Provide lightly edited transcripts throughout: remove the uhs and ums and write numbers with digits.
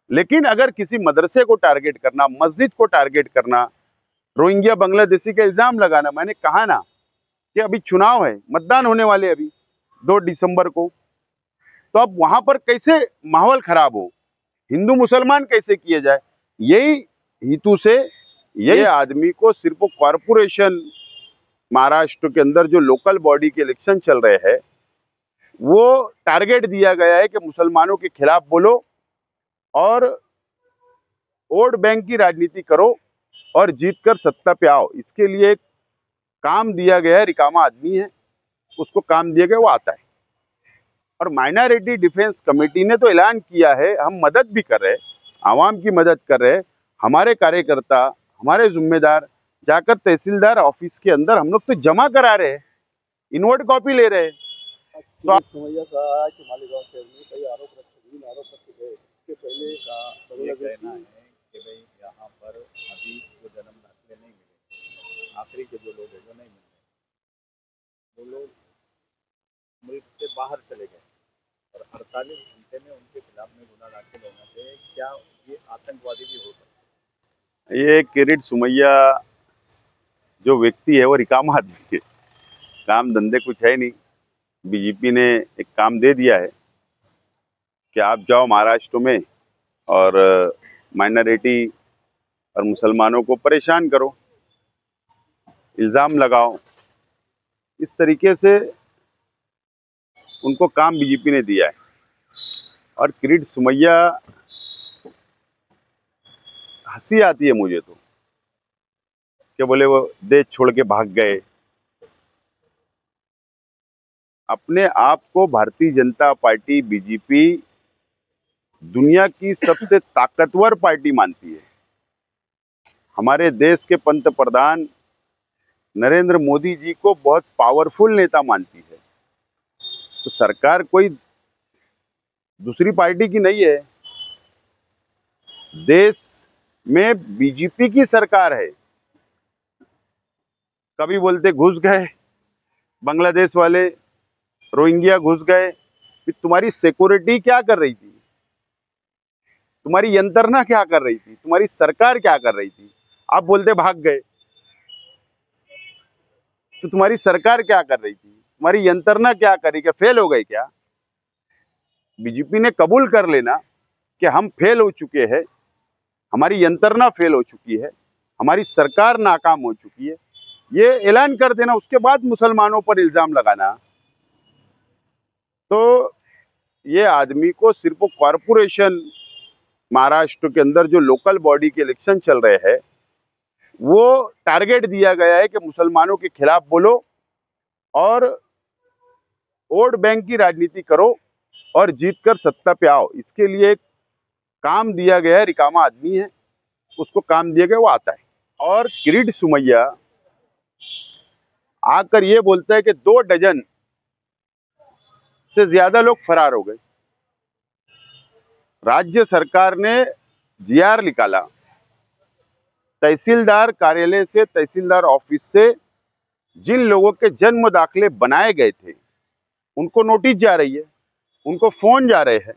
लेकिन अगर किसी मदरसे को टारगेट करना, मस्जिद को टारगेट करना, रोहिंग्या बांग्लादेशी का इल्जाम लगाना, मैंने कहा ना कि अभी चुनाव है, मतदान होने वाले अभी 2 दिसंबर को, तो अब वहां पर कैसे माहौल खराब हो, हिंदू मुसलमान कैसे किए जाए, यही हेतु से ये आदमी को सिर्फ कॉरपोरेशन महाराष्ट्र के अंदर जो लोकल बॉडी के इलेक्शन चल रहे हैं वो टारगेट दिया गया है कि मुसलमानों के खिलाफ बोलो और वोट बैंक की राजनीति करो और जीतकर सत्ता पे आओ। इसके लिए एक काम दिया गया है, रिकामा आदमी है, उसको काम दिया गया, वो आता है। और माइनॉरिटी डिफेंस कमेटी ने तो ऐलान किया है, हम मदद भी कर रहे हैं, आवाम की मदद कर रहे हैं। हमारे कार्यकर्ता, हमारे जिम्मेदार जाकर तहसीलदार ऑफिस के अंदर हम लोग तो जमा करा रहे हैं, इनवर्ट कॉपी ले रहे हैं। तो आप समझिए कहा कि मालेगांव शहर में कई आरोप रखे गए कि पहले का ये कहना है कि भाई यहाँ पर अभी वो जन्म दाखिले नहीं मिले, आखिरी के जो लोग हैं जो नहीं मिले, वो लोग मुल्क से बाहर चले गए और 48 घंटे में उनके खिलाफ में गुना दाखिल होना चाहिए। क्या ये आतंकवादी भी हो सकता है? ये किरीट सुमैया जो व्यक्ति है वो रिकामा आदमी है, काम धंधे कुछ है नहीं। बीजेपी ने एक काम दे दिया है कि आप जाओ महाराष्ट्र में और माइनॉरिटी और मुसलमानों को परेशान करो, इल्ज़ाम लगाओ। इस तरीके से उनको काम बीजेपी ने दिया है। और किरीट सुमैया, हंसी आती है मुझे तो कि बोले वो देश छोड़ के भाग गए। अपने आप को भारतीय जनता पार्टी बीजेपी दुनिया की सबसे ताकतवर पार्टी मानती है। हमारे देश के पंतप्रधान नरेंद्र मोदी जी को बहुत पावरफुल नेता मानती है। तो सरकार कोई दूसरी पार्टी की नहीं है, देश में बीजेपी की सरकार है। कभी बोलते घुस गए बांग्लादेश वाले, रोहिंग्या घुस गए, फिर तुम्हारी सिक्योरिटी क्या कर रही थी, तुम्हारी यंत्रणा क्या कर रही थी, तुम्हारी सरकार क्या कर रही थी? आप बोलते भाग गए, तो तुम्हारी सरकार क्या कर रही थी, तुम्हारी यंत्रणा क्या करी, क्या फेल हो गई क्या? बीजेपी ने कबूल कर लेना कि हम फेल हो चुके हैं, हमारी यंत्रणा फेल हो चुकी है, हमारी सरकार नाकाम हो चुकी है, ये ऐलान कर देना, उसके बाद मुसलमानों पर इल्जाम लगाना। तो ये आदमी को सिर्फ कॉरपोरेशन महाराष्ट्र के अंदर जो लोकल बॉडी के इलेक्शन चल रहे हैं वो टारगेट दिया गया है कि मुसलमानों के खिलाफ बोलो और वोट बैंक की राजनीति करो और जीतकर सत्ता पे आओ। इसके लिए एक काम दिया गया है, रिकामा आदमी है, उसको काम दिया गया, वो आता है। और किरीट सुमैया आकर ये बोलता है कि 2 डजन से ज्यादा लोग फरार हो गए। राज्य सरकार ने जीआर निकाला, तहसीलदार कार्यालय से, तहसीलदार ऑफिस से जिन लोगों के जन्म दाखिले बनाए गए थे उनको नोटिस जा रही है, उनको फोन जा रहे हैं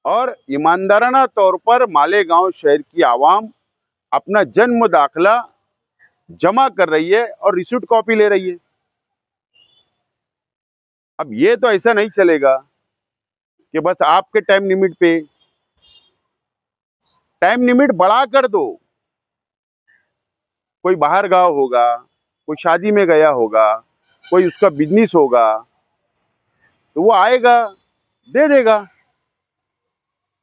और ईमानदाराना तौर पर मालेगांव शहर की आवाम अपना जन्म दाखिला जमा कर रही है और रिसीट कॉपी ले रही है। अब ये तो ऐसा नहीं चलेगा कि बस आपके टाइम लिमिट पे, टाइम लिमिट बढ़ा कर दो। कोई बाहर गांव होगा, कोई शादी में गया होगा, कोई उसका बिजनेस होगा, तो वो आएगा दे देगा।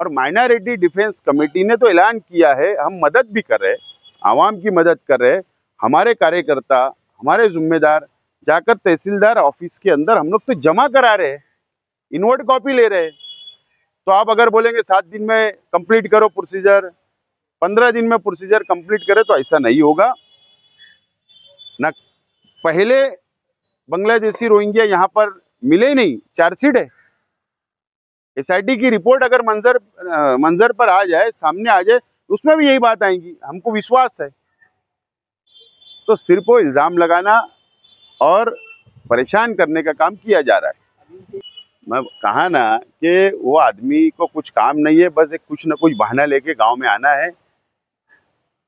और माइनॉरिटी डिफेंस कमेटी ने तो ऐलान किया है, हम मदद भी कर रहे हैं, आवाम की मदद कर रहे हैं। हमारे कार्यकर्ता, हमारे जिम्मेदार जाकर तहसीलदार ऑफिस के अंदर हम लोग तो जमा करा रहे हैं, इनवर्ट कॉपी ले रहे हैं। तो आप अगर बोलेंगे 7 दिन में कंप्लीट करो प्रोसीजर, 15 दिन में प्रोसीजर कंप्लीट करे, तो ऐसा नहीं होगा ना। पहले बांग्लादेशी रोहिंग्या यहाँ पर मिले ही नहीं, चार्जशीट है। एसआईटी की रिपोर्ट अगर मंजर पर आ जाए, सामने आ जाए, उसमें भी यही बात आएगी, हमको विश्वास है। तो सिर्फ वो इल्जाम लगाना और परेशान करने का काम किया जा रहा है। मैं कहा ना कि वो आदमी को कुछ काम नहीं है, बस एक कुछ ना कुछ बहाना लेके गांव में आना है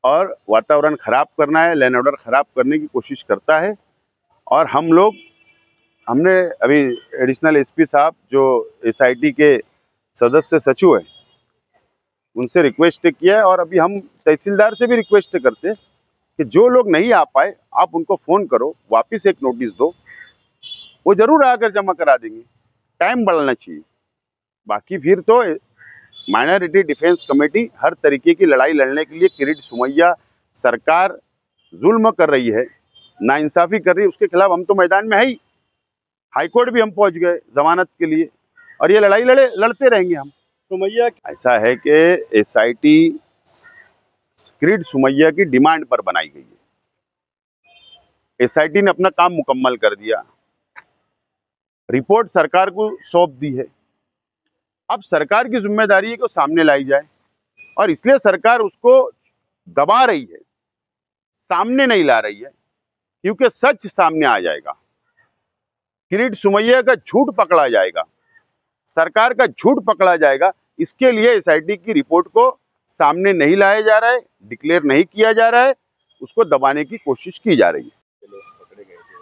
और वातावरण खराब करना है, लैंड ऑर्डर खराब करने की कोशिश करता है। और हमने अभी एडिशनल एसपी साहब जो एसआईटी के सदस्य सचिव है उनसे रिक्वेस्ट किया है, और अभी हम तहसीलदार से भी रिक्वेस्ट करते हैं कि जो लोग नहीं आ पाए आप उनको फ़ोन करो, वापस एक नोटिस दो, वो जरूर आकर जमा करा देंगे। टाइम बढ़ना चाहिए। बाकी फिर तो माइनॉरिटी डिफेंस कमेटी हर तरीके की लड़ाई लड़ने के लिए, किरीट सोमैया सरकार जुल्म कर रही है, नाइंसाफ़ी कर रही है, उसके खिलाफ हम तो मैदान में है ही। हाईकोर्ट भी हम पहुंच गए जमानत के लिए, और ये लड़ाई लड़ते रहेंगे हम। सोमैया ऐसा है कि एसआईटी किरीट सोमैया की डिमांड पर बनाई गई है। एसआईटी ने अपना काम मुकम्मल कर दिया, रिपोर्ट सरकार को सौंप दी है। अब सरकार की जिम्मेदारी है कि सामने लाई जाए, और इसलिए सरकार उसको दबा रही है, सामने नहीं ला रही है, क्योंकि सच सामने आ जाएगा, किरीट सोमैया का झूठ पकड़ा जाएगा, सरकार का झूठ पकड़ा जाएगा। इसके लिए एसआईटी की रिपोर्ट को सामने नहीं लाया जा रहा है, डिक्लेयर नहीं किया जा रहा है, उसको दबाने की कोशिश की जा रही है। लोग पकड़े गए थे,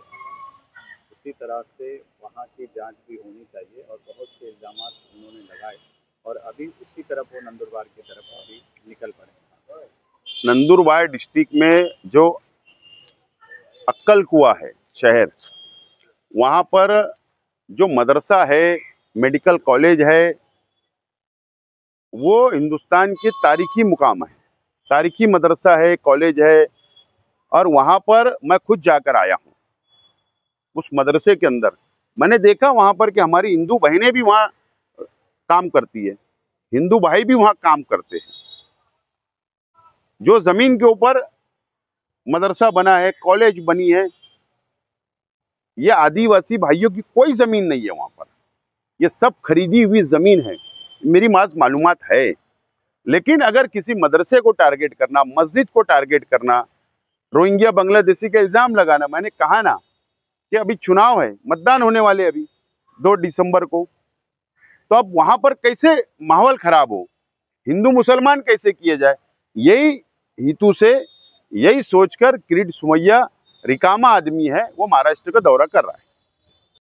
उसी तरह से वहाँ की जांच भी होनी चाहिए, और बहुत से इल्जाम उन्होंने लगाए, और अभी उसी तरफ वो नंदुरबार की तरफ अभी निकल पड़े। नंदुरबार डिस्ट्रिक्ट में जो अक्कल कुआ है शहर, वहाँ पर जो मदरसा है, मेडिकल कॉलेज है, वो हिंदुस्तान के तारीखी मुकाम है, तारीखी मदरसा है, कॉलेज है। और वहाँ पर मैं खुद जाकर आया हूँ, उस मदरसे के अंदर मैंने देखा वहाँ पर कि हमारी हिंदू बहनें भी वहाँ काम करती है, हिंदू भाई भी वहाँ काम करते हैं। जो जमीन के ऊपर मदरसा बना है, कॉलेज बनी है, ये आदिवासी भाइयों की कोई जमीन नहीं है वहाँ पर, ये सब खरीदी हुई जमीन है। मेरी मालूमात है। लेकिन अगर किसी मदरसे को टारगेट करना, मस्जिद को टारगेट करना, रोहिंग्या बांग्लादेशी का इल्जाम लगाना, मैंने कहा ना कि अभी चुनाव है, मतदान होने वाले अभी 2 दिसंबर को, तो अब वहां पर कैसे माहौल खराब हो, हिंदू मुसलमान कैसे किए जाए, यही हेतु से, यही सोचकर किरीट सोमैया रिकामा आदमी है, वो महाराष्ट्र का दौरा कर रहा है।